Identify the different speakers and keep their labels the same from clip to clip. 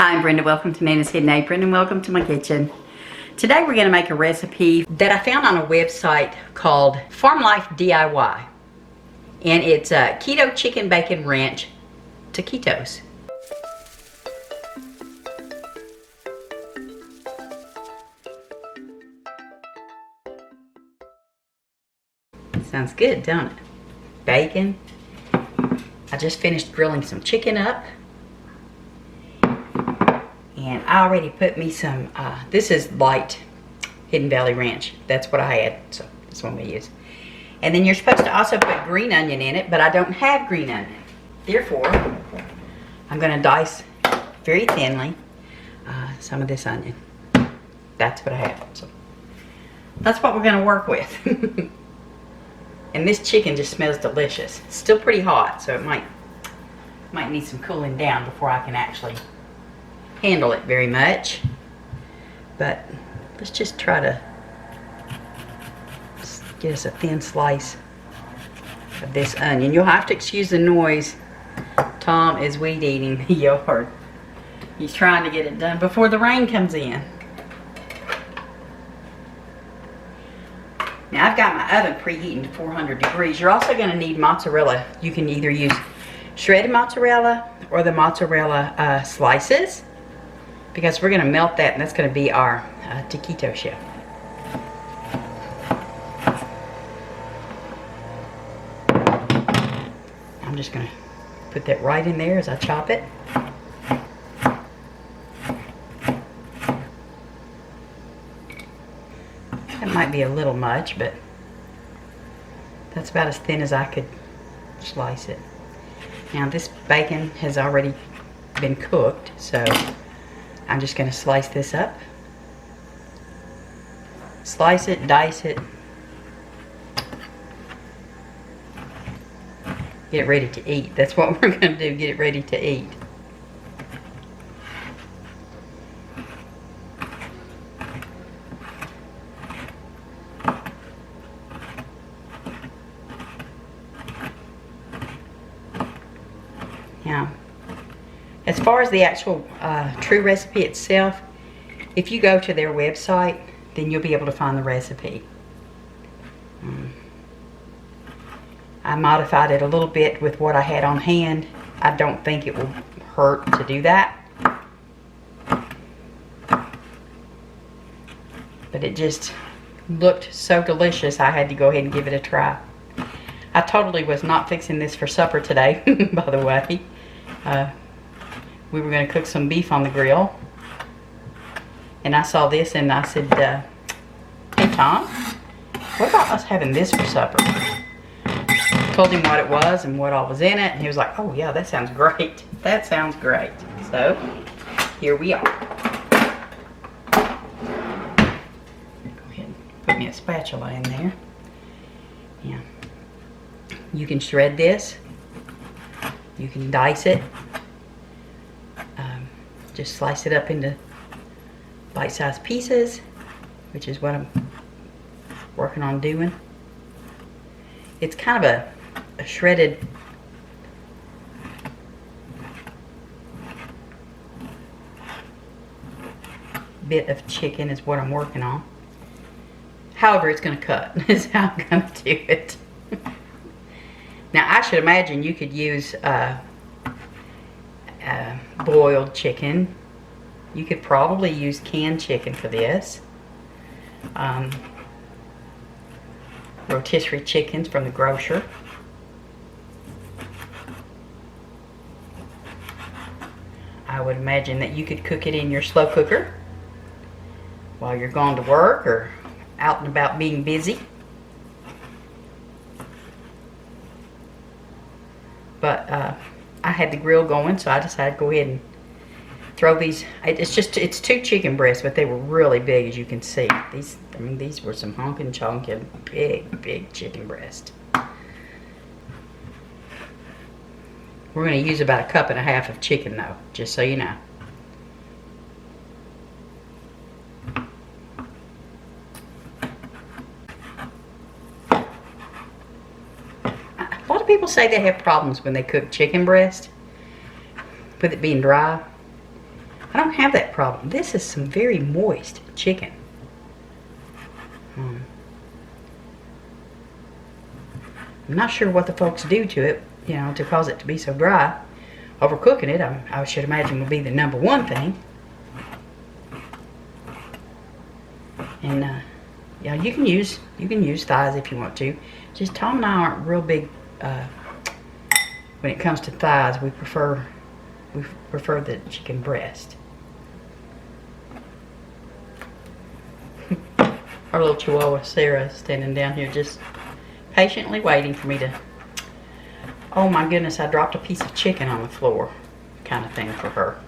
Speaker 1: Hi, I'm Brenda. Welcome to Nana's Hidden Apron and welcome to my kitchen. Today we're going to make a recipe that I found on a website called Farm Life DIY. And it's Keto Chicken Bacon Ranch Taquitos. Sounds good, don't it? Bacon. I just finished grilling some chicken up. And I already put me some, this is light Hidden Valley Ranch. That's what I had, so that's what I'm going to use. And then you're supposed to also put green onion in it, but I don't have green onion. Therefore, I'm going to dice very thinly some of this onion. That's what I have. So that's what we're going to work with. And this chicken just smells delicious. It's still pretty hot, so it might need some cooling down before I can actually handle it very much. But let's just try to get us a thin slice of this onion. You'll have to excuse the noise. Tom is weed eating the yard. He's trying to get it done before the rain comes in. Now I've got my oven preheating to 400 degrees. You're also going to need mozzarella. You can either use shredded mozzarella or the mozzarella slices, because we're going to melt that, and that's going to be our taquito shell. I'm just going to put that right in there as I chop it. That might be a little much, but that's about as thin as I could slice it. Now this bacon has already been cooked, so I'm just going to slice this up. Slice it, dice it. Get it ready to eat. That's what we're going to do, get it ready to eat. Now, as far as the actual true recipe itself, if you go to their website, then you'll be able to find the recipe. I modified it a little bit with what I had on hand. I don't think it will hurt to do that. But it just looked so delicious, I had to go ahead and give it a try. I totally was not fixing this for supper today, by the way. We were going to cook some beef on the grill, and I saw this and I said, hey Tom, what about us having this for supper? Told him what it was and what all was in it, and he was like, oh yeah, that sounds great. That sounds great. So here we are. Go ahead and put me a spatula in there. Yeah. You can shred this. You can dice it. Just slice it up into bite-sized pieces, which is what I'm working on doing. It's kind of a shredded bit of chicken is what I'm working on. However it's going to cut is how I'm going to do it. Now I should imagine you could use boiled chicken. You could probably use canned chicken for this. Rotisserie chickens from the grocer. I would imagine that you could cook it in your slow cooker while you're going to work or out and about being busy. But I had the grill going, so I decided to go ahead and throw these. It's 2 chicken breasts, but they were really big, as you can see. These were some honkin' chonkin' big chicken breast. We're going to use about 1.5 cups of chicken, though, just so you know. A lot of people say they have problems when they cook chicken breast with it being dry. I don't have that problem. This is some very moist chicken. I'm not sure what the folks do to it, you know, to cause it to be so dry. Overcooking it, I should imagine, would be the number one thing. And yeah, you can use thighs if you want to. Just Tom and I aren't real big when it comes to thighs. We prefer the chicken breast. Our little Chihuahua Sarah standing down here just patiently waiting for me to, oh my goodness, I dropped a piece of chicken on the floor kind of thing for her.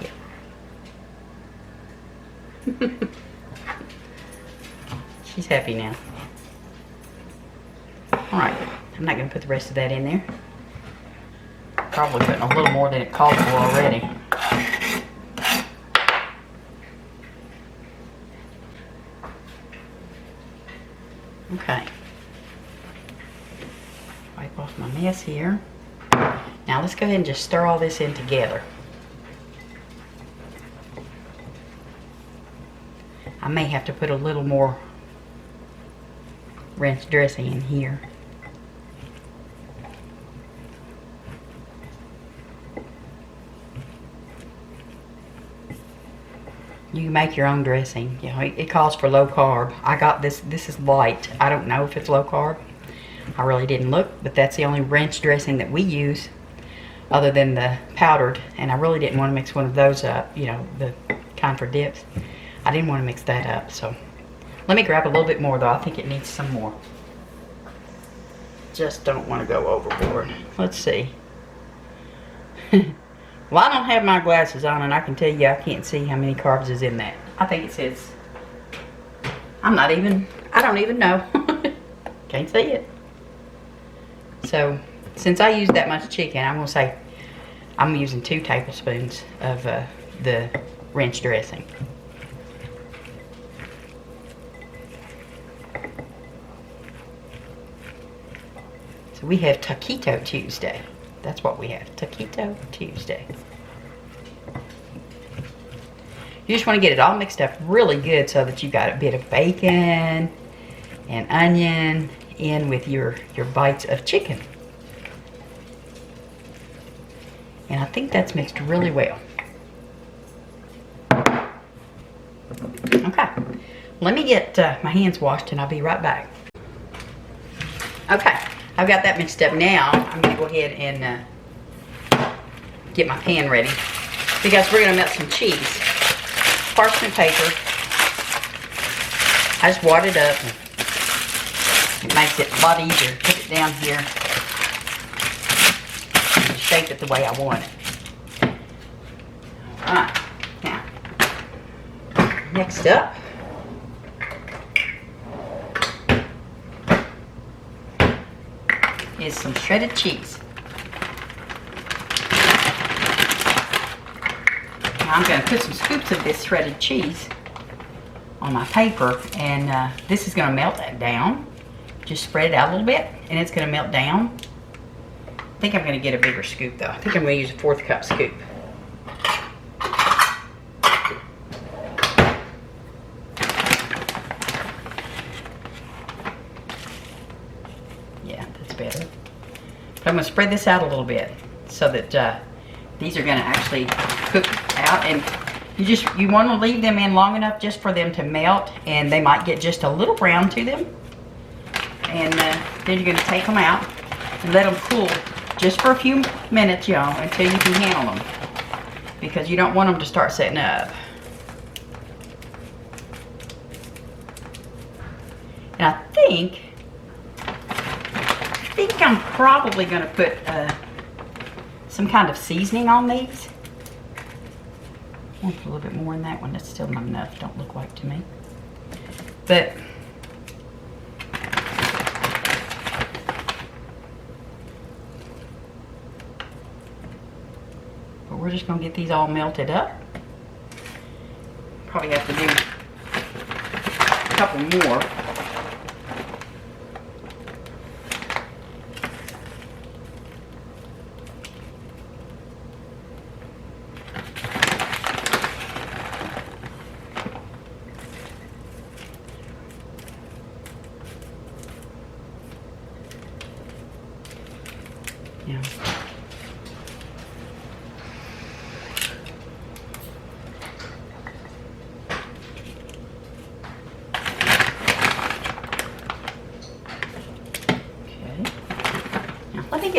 Speaker 1: Yeah. She's happy now. Alright, I'm not going to put the rest of that in there. Probably putting a little more than it called for already. Okay. Wipe off my mess here. Now let's go ahead and just stir all this in together. I may have to put a little more ranch dressing in here. You can make your own dressing. You know, it calls for low carb. I got this. This is light. I don't know if it's low carb. I really didn't look, but that's the only ranch dressing that we use other than the powdered. And I really didn't want to mix one of those up, you know, the kind for dips. I didn't want to mix that up. So let me grab a little bit more though. I think it needs some more. Just don't want to go overboard. Let's see. Well, I don't have my glasses on, and I can tell you I can't see how many carbs is in that. I think it says, I don't even know. Can't see it. So, since I use that much chicken, I'm going to say I'm using 2 tablespoons of the ranch dressing. So we have Taquito Tuesday. That's what we have. Taquito Tuesday. You just want to get it all mixed up really good so that you got a bit of bacon and onion in with your bites of chicken. And I think that's mixed really well. Okay. Let me get my hands washed and I'll be right back. Okay. I've got that mixed up now. I'm going to go ahead and get my pan ready because we're going to melt some cheese. Parchment paper. I just wad it up. It makes it a lot easier to put it down here and shape it the way I want it. Alright, now, next up, is some shredded cheese. Now I'm going to put some scoops of this shredded cheese on my paper, and this is going to melt that down. Just spread it out a little bit, and it's going to melt down. I think I'm going to get a bigger scoop though. I think I'm going to use a 1/4 cup scoop. Yeah, that's better. But I'm going to spread this out a little bit so that these are going to actually cook out, and you want to leave them in long enough just for them to melt, and they might get just a little brown to them. And then you're going to take them out and let them cool just for a few minutes, y'all, until you can handle them, because you don't want them to start setting up. And I think I'm probably going to put some kind of seasoning on these. I'll put a little bit more in that one. That's still not enough. Don't look like to me. But we're just going to get these all melted up. Probably have to do a couple more.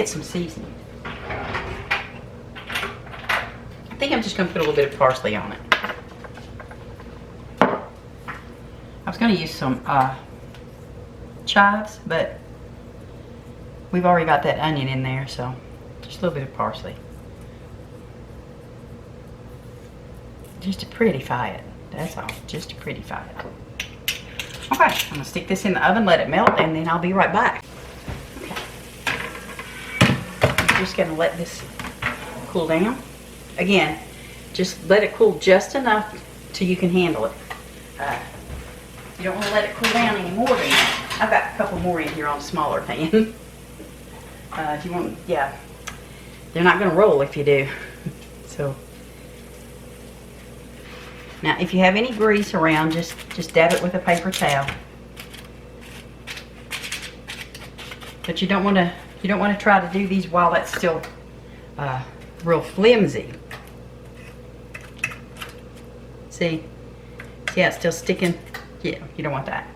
Speaker 1: get some seasoning. I think I'm just going to put a little bit of parsley on it. I was going to use some chives, but we've already got that onion in there, so just a little bit of parsley. Just to prettify it. That's all. Just to prettify it. Okay, I'm going to stick this in the oven, let it melt, and then I'll be right back. Okay. I'm just going to let this cool down. Again, just let it cool just enough till you can handle it. You don't want to let it cool down any more than that. I've got a couple more in here on a smaller pan. If you want, yeah, they're not going to roll if you do. So now, if you have any grease around, just dab it with a paper towel. But you don't want to try to do these while that's still real flimsy. See how it's still sticking? Yeah, you don't want that.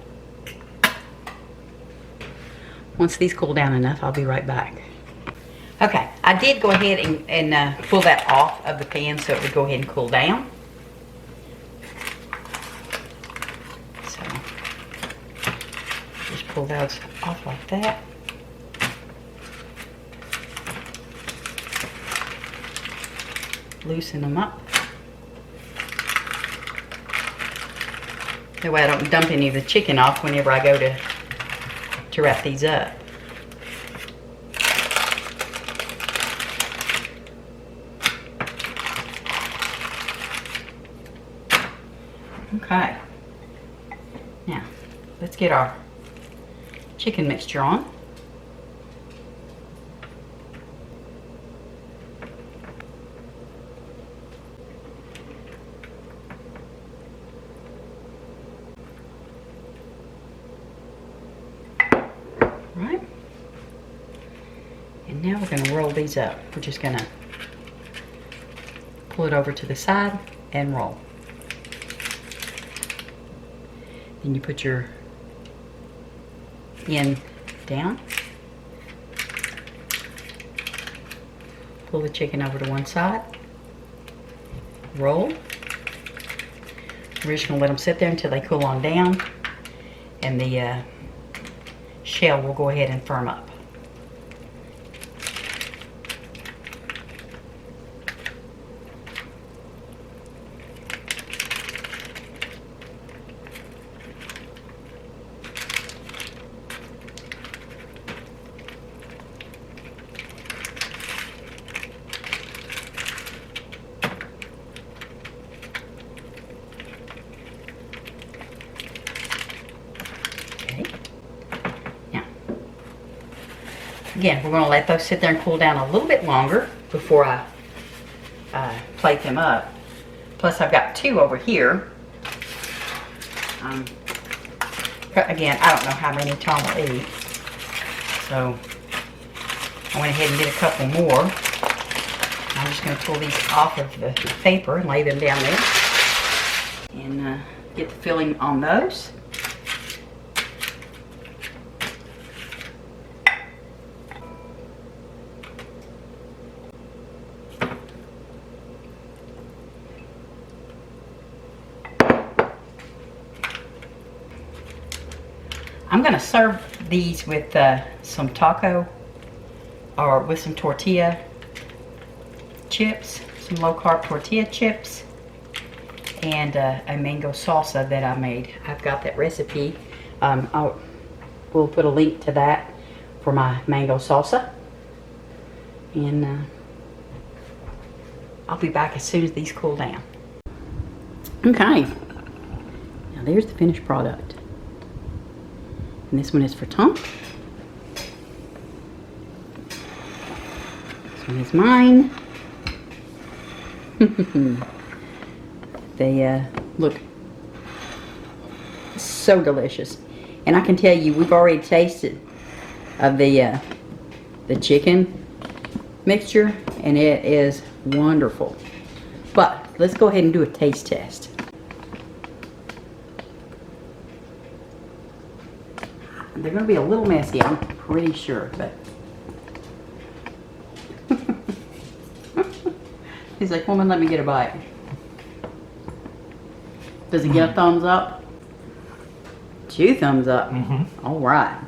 Speaker 1: Once these cool down enough, I'll be right back. Okay, I did go ahead and pull that off of the pan so it would go ahead and cool down. So, just pull those off like that. Loosen them up. That way I don't dump any of the chicken off whenever I go to wrap these up. Okay. Now, let's get our chicken mixture on. Right. And now we're going to roll these up. We're just going to pull it over to the side and roll. Then you put your end down. Pull the chicken over to one side. Roll. We're just going to let them sit there until they cool on down. And the shell will go ahead and firm up. Again, we're going to let those sit there and cool down a little bit longer before I plate them up. Plus, I've got two over here. Again, I don't know how many Tom will eat. So, I went ahead and did a couple more. I'm just going to pull these off of the paper and lay them down there. And get the filling on those. I'm going to serve these with some taco or with some tortilla chips, some low-carb tortilla chips, and a mango salsa that I made. I've got that recipe. We'll put a link to that for my mango salsa. And I'll be back as soon as these cool down. Okay. Now there's the finished product. And this one is for Tom. This one is mine. They look so delicious. And I can tell you, we've already tasted of the chicken mixture, and it is wonderful. But let's go ahead and do a taste test. They're going to be a little messy, I'm pretty sure, but He's like, woman, let me get a bite. Does he get a thumbs up? 2 thumbs up. All right.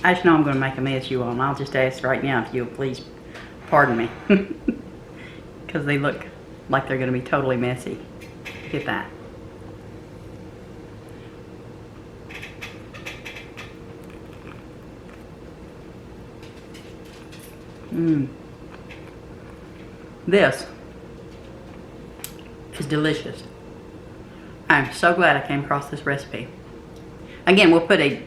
Speaker 1: I just know I'm going to make a mess, you all, and I'll just ask right now if you'll please pardon me. Because they look like they're going to be totally messy. Look at that. This is delicious. I'm so glad I came across this recipe. Again, we'll put a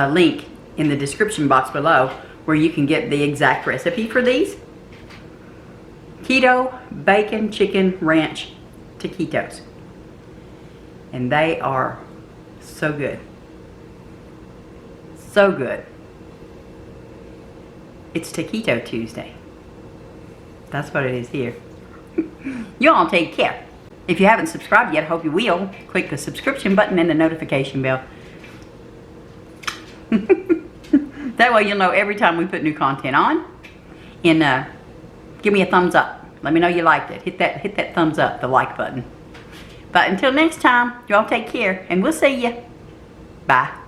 Speaker 1: link in the description box below where you can get the exact recipe for these. Keto bacon chicken ranch taquitos. And they are so good. So good. It's Taquito Tuesday. That's what it is here. You all take care. If you haven't subscribed yet, I hope you will. Click the subscription button and the notification bell. That way you'll know every time we put new content on. And give me a thumbs up. Let me know you liked it. Hit that thumbs up, the like button. But until next time, you all take care, and we'll see you. Bye.